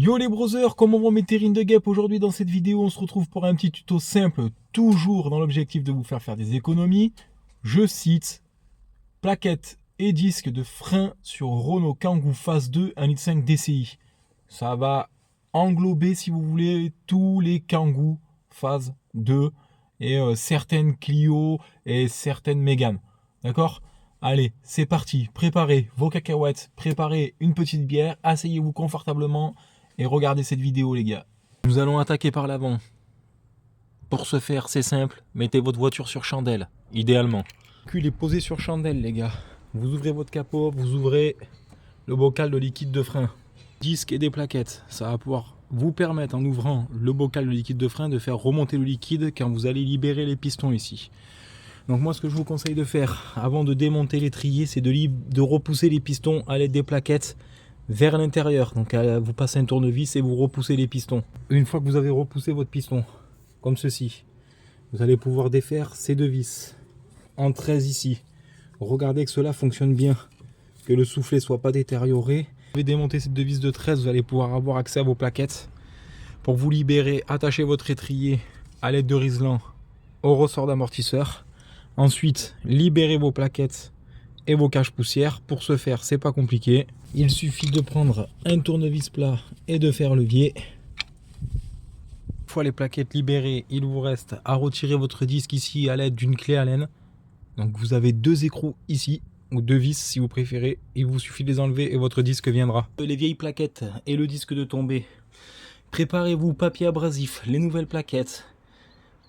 Yo les brothers, comment vont mes terrines de guêpes? Aujourd'hui dans cette vidéo on se retrouve pour un petit tuto simple, toujours dans l'objectif de vous faire des économies. Je cite, plaquettes et disques de frein sur Renault Kangoo Phase 2 1,5 litre DCI. Ça va englober si vous voulez tous les Kangoo Phase 2 et certaines Clio et certaines Mégane. D'accord? Allez, c'est parti, préparez vos cacahuètes, préparez une petite bière, asseyez-vous confortablement et regardez cette vidéo les gars. Nous allons attaquer par l'avant. Pour ce faire, c'est simple, mettez votre voiture sur chandelle, idéalement. Le cul est posé sur chandelle les gars. Vous ouvrez votre capot, vous ouvrez le bocal de liquide de frein. Disques et des plaquettes, ça va pouvoir vous permettre en ouvrant le bocal de liquide de frein de faire remonter le liquide quand vous allez libérer les pistons ici. Donc moi ce que je vous conseille de faire avant de démonter l'étrier, c'est de repousser les pistons à l'aide des plaquettes vers l'intérieur. Donc vous passez un tournevis et vous repoussez les pistons. Une fois que vous avez repoussé votre piston, comme ceci, vous allez pouvoir défaire ces deux vis en 13 ici. Regardez que cela fonctionne bien, que le soufflet soit pas détérioré. Vous allez démonter cette deux vis de 13, vous allez pouvoir avoir accès à vos plaquettes. Pour vous libérer, attachez votre étrier à l'aide de riselant au ressort d'amortisseur. Ensuite, libérez vos plaquettes et vos caches poussières. Pour ce faire, c'est pas compliqué. Il suffit de prendre un tournevis plat et de faire levier. Une fois les plaquettes libérées, il vous reste à retirer votre disque ici à l'aide d'une clé Allen. Donc vous avez deux écrous ici, ou deux vis si vous préférez. Il vous suffit de les enlever et votre disque viendra. Les vieilles plaquettes et le disque de tombée. Préparez-vous papier abrasif, les nouvelles plaquettes,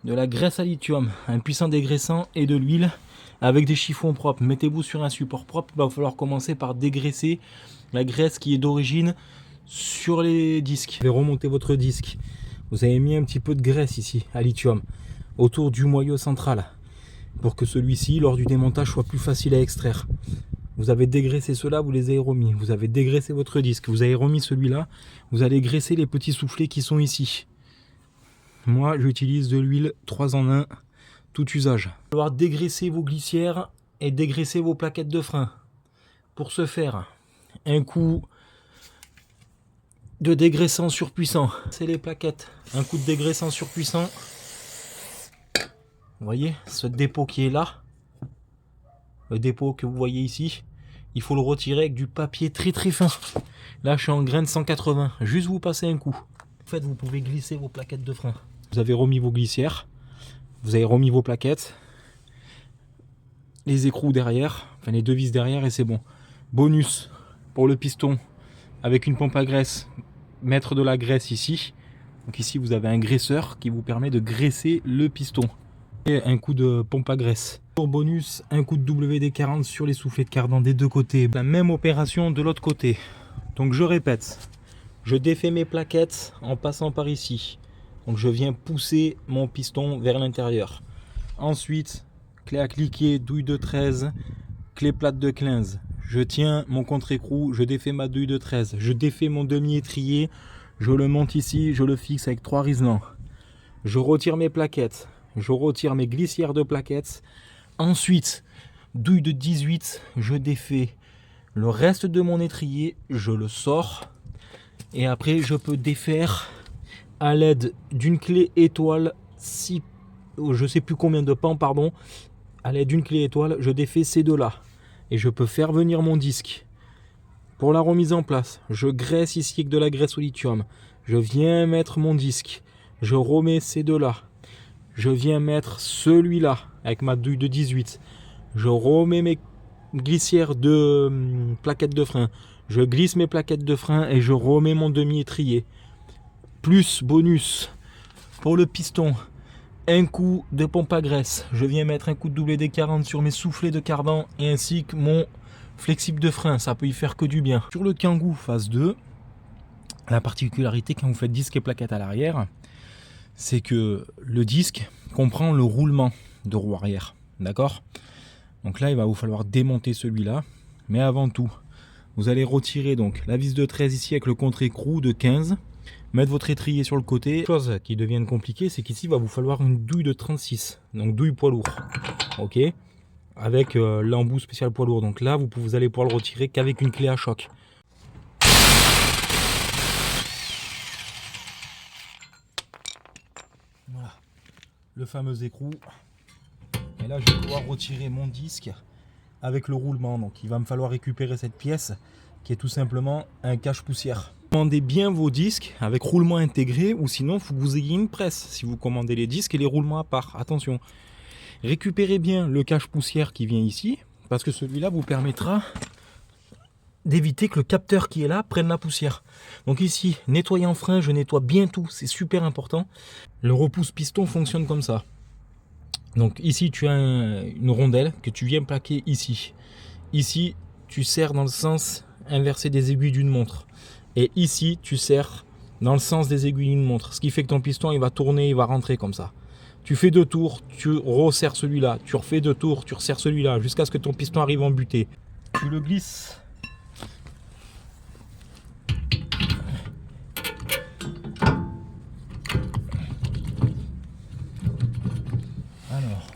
de la graisse à lithium, un puissant dégraissant et de l'huile avec des chiffons propres. Mettez-vous sur un support propre. Il va falloir commencer par dégraisser la graisse qui est d'origine sur les disques. Vous allez remonter votre disque. Vous avez mis un petit peu de graisse ici à lithium autour du moyeu central pour que celui-ci, lors du démontage, soit plus facile à extraire. Vous avez dégraissé cela, vous les avez remis. Vous avez dégraissé votre disque, vous avez remis celui-là. Vous allez graisser les petits soufflets qui sont ici. Moi, j'utilise de l'huile 3 en 1, tout usage. Il va falloir dégraisser vos glissières et dégraisser vos plaquettes de frein. Pour ce faire, un coup de dégraissant surpuissant. C'est les plaquettes. Un coup de dégraissant surpuissant. Vous voyez, ce dépôt qui est là, le dépôt que vous voyez ici, il faut le retirer avec du papier très fin. Là, je suis en graine 180. Juste vous passez un coup. En fait, vous pouvez glisser vos plaquettes de frein. Vous avez remis vos glissières, vous avez remis vos plaquettes, les écrous derrière, enfin les deux vis derrière et c'est bon. Bonus pour le piston avec une pompe à graisse, mettre de la graisse ici. Donc ici vous avez un graisseur qui vous permet de graisser le piston. Et un coup de pompe à graisse. Pour bonus, un coup de WD-40 sur les soufflets de cardan des deux côtés. La même opération de l'autre côté. Donc je répète, je défais mes plaquettes en passant par ici. Donc je viens pousser mon piston vers l'intérieur. Ensuite, clé à cliquer, douille de 13, clé plate de 15. Je tiens mon contre-écrou, je défais ma douille de 13. Je défais mon demi-étrier, je le monte ici, je le fixe avec 3 riselants. Je retire mes plaquettes, je retire mes glissières de plaquettes. Ensuite, douille de 18, je défais le reste de mon étrier, je le sors. Et après, je peux défaire à l'aide d'une clé étoile, je sais plus combien de pans, pardon, à l'aide d'une clé étoile, je défais ces deux-là. Et je peux faire venir mon disque. Pour la remise en place, je graisse ici avec de la graisse au lithium. Je viens mettre mon disque. Je remets ces deux-là. Je viens mettre celui-là avec ma douille de 18. Je remets mes glissières de plaquettes de frein. Je glisse mes plaquettes de frein et je remets mon demi-étrier. Plus bonus pour le piston, un coup de pompe à graisse. Je viens mettre un coup de WD-40 sur mes soufflets de cardan et ainsi que mon flexible de frein. Ça peut y faire que du bien. Sur le Kangoo Phase 2, la particularité quand vous faites disque et plaquettes à l'arrière, c'est que le disque comprend le roulement de roue arrière. D'accord? Donc là, il va vous falloir démonter celui-là. Mais avant tout, vous allez retirer donc la vis de 13 ici avec le contre-écrou de 15. Mettre votre étrier sur le côté. Chose qui devient compliquée, c'est qu'ici, il va vous falloir une douille de 36. Donc douille poids lourd. Ok? Avec l'embout spécial poids lourd. Donc là, vous allez pouvoir le retirer qu'avec une clé à choc. le fameux écrou. Et là, je vais pouvoir retirer mon disque avec le roulement. Donc, il va me falloir récupérer cette pièce qui est tout simplement un cache-poussière. Commandez bien vos disques avec roulement intégré ou sinon, il faut que vous ayez une presse si vous commandez les disques et les roulements à part. Attention, récupérez bien le cache-poussière qui vient ici parce que celui-là vous permettra d'éviter que le capteur qui est là prenne la poussière. Donc ici, nettoyer en frein, je nettoie bien tout, c'est super important. Le repousse-piston fonctionne comme ça. Donc ici, tu as une rondelle que tu viens plaquer ici. Ici, tu serres dans le sens inversé des aiguilles d'une montre. Et ici, tu serres dans le sens des aiguilles d'une montre. Ce qui fait que ton piston, il va tourner, il va rentrer comme ça. Tu fais 2 tours, tu resserres celui-là. Tu refais 2 tours, tu resserres celui-là jusqu'à ce que ton piston arrive en butée. Tu le glisses. Alors,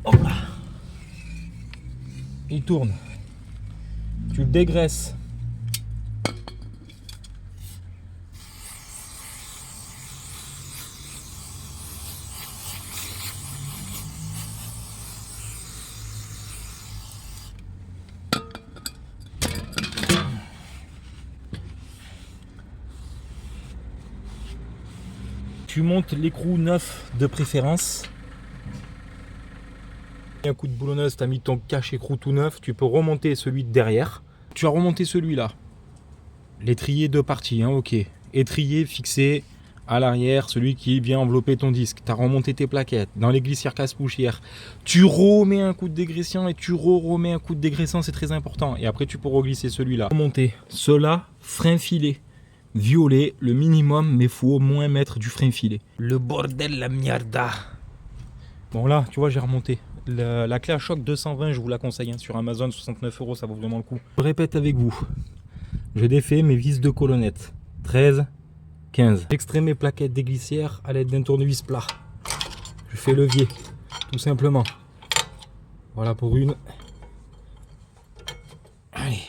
hop là. Il tourne. Tu le dégraisses. Tu montes l'écrou neuf de préférence. Un coup de boulonneuse, tu as mis ton cache-écrou tout neuf, tu peux remonter celui de derrière. Tu as remonté celui-là. L'étrier 2 parties, hein, ok. Étrier fixé à l'arrière, celui qui vient envelopper ton disque. Tu as remonté tes plaquettes dans les glissières casse-poussière. Tu remets un coup de dégraissant et tu remets un coup de dégraissant, c'est très important. Et après, tu peux reglisser celui-là. Remonter. Cela, frein filet. Violet, le minimum, mais il faut au moins mettre du frein filet. Le bordel, la mierda. Bon là, tu vois, j'ai remonté. La clé à choc 220, je vous la conseille. Hein, sur Amazon, 69 €, ça vaut vraiment le coup. Je répète avec vous. Je défais mes vis de colonnette. 13, 15. J'extrais mes plaquettes des glissières à l'aide d'un tournevis plat. Je fais levier, tout simplement. Voilà pour une. Allez.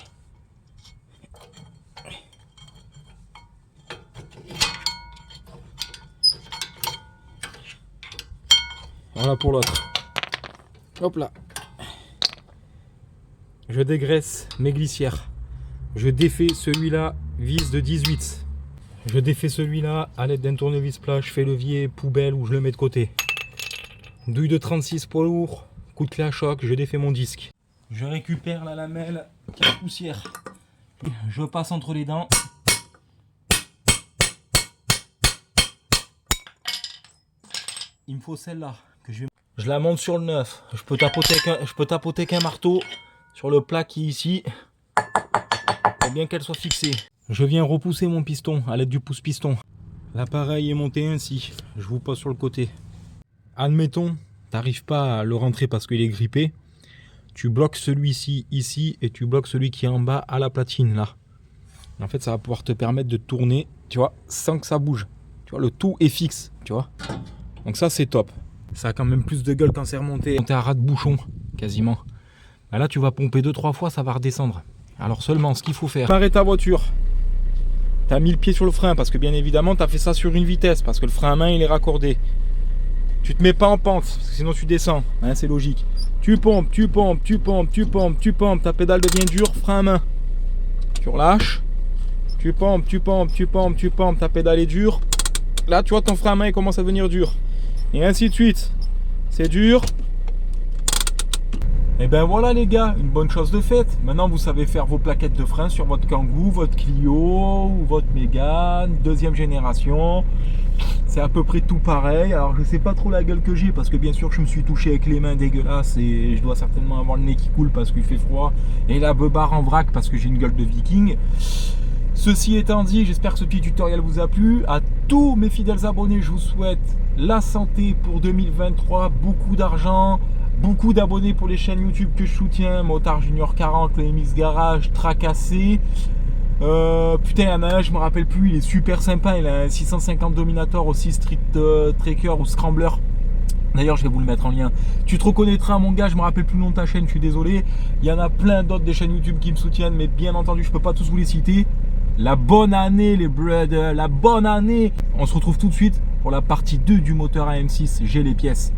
Voilà pour l'autre. Hop là. Je dégraisse mes glissières. Je défais celui-là, vis de 18. Je défais celui-là à l'aide d'un tournevis plat. Je fais levier, poubelle ou je le mets de côté. Douille de 36 poids lourd. Coup de clé à choc, je défais mon disque. Je récupère la lamelle cache-poussière. Je passe entre les dents. Il me faut celle-là. Je la monte sur le neuf. Je peux tapoter qu'un marteau sur le plat qui est ici. Pour bien qu'elle soit fixée. Je viens repousser mon piston à l'aide du pouce-piston. L'appareil est monté ainsi. Je vous pose sur le côté. Admettons, tu n'arrives pas à le rentrer parce qu'il est grippé. Tu bloques celui-ci ici et tu bloques celui qui est en bas à la platine là. En fait, ça va pouvoir te permettre de tourner, tu vois, sans que ça bouge. Tu vois, le tout est fixe, tu vois. Donc ça, c'est top. Ça a quand même plus de gueule quand c'est remonté. T'es à ras de bouchon, quasiment. Bah là, tu vas pomper 2-3 fois, ça va redescendre. Alors seulement, ce qu'il faut faire... Arrête ta voiture. T'as mis le pied sur le frein parce que bien évidemment, t'as fait ça sur une vitesse. Parce que le frein à main, il est raccordé. Tu te mets pas en pente, parce que sinon tu descends. Hein, c'est logique. Tu pompes, tu pompes, tu pompes, tu pompes, tu pompes. Ta pédale devient dure, frein à main. Tu relâches. Tu pompes, tu pompes, tu pompes, tu pompes. Ta pédale est dure. Là, tu vois, ton frein à main, il commence à devenir dur. Et ainsi de suite. C'est dur. Et ben voilà les gars, une bonne chose de faite. Maintenant vous savez faire vos plaquettes de frein sur votre Kangoo, votre Clio ou votre Mégane, 2e génération. C'est à peu près tout pareil. Alors je sais pas trop la gueule que j'ai parce que bien sûr je me suis touché avec les mains dégueulasses et je dois certainement avoir le nez qui coule parce qu'il fait froid. Et la beubare en vrac parce que j'ai une gueule de viking. Ceci étant dit, j'espère que ce petit tutoriel vous a plu. À tous mes fidèles abonnés, je vous souhaite la santé pour 2023, beaucoup d'argent, beaucoup d'abonnés pour les chaînes YouTube que je soutiens, Motard Junior 40, le MX Garage, Tracassé. Putain, il y en a un, je me rappelle plus, il est super sympa, il a un 650 Dominator aussi, Street Tracker ou Scrambler. D'ailleurs, je vais vous le mettre en lien. Tu te reconnaîtras, mon gars, je me rappelle plus le nom de ta chaîne, je suis désolé. Il y en a plein d'autres des chaînes YouTube qui me soutiennent, mais bien entendu, je peux pas tous vous les citer. La bonne année, les brothers, la bonne année. On se retrouve tout de suite pour Pour la partie 2 du moteur AM6, j'ai les pièces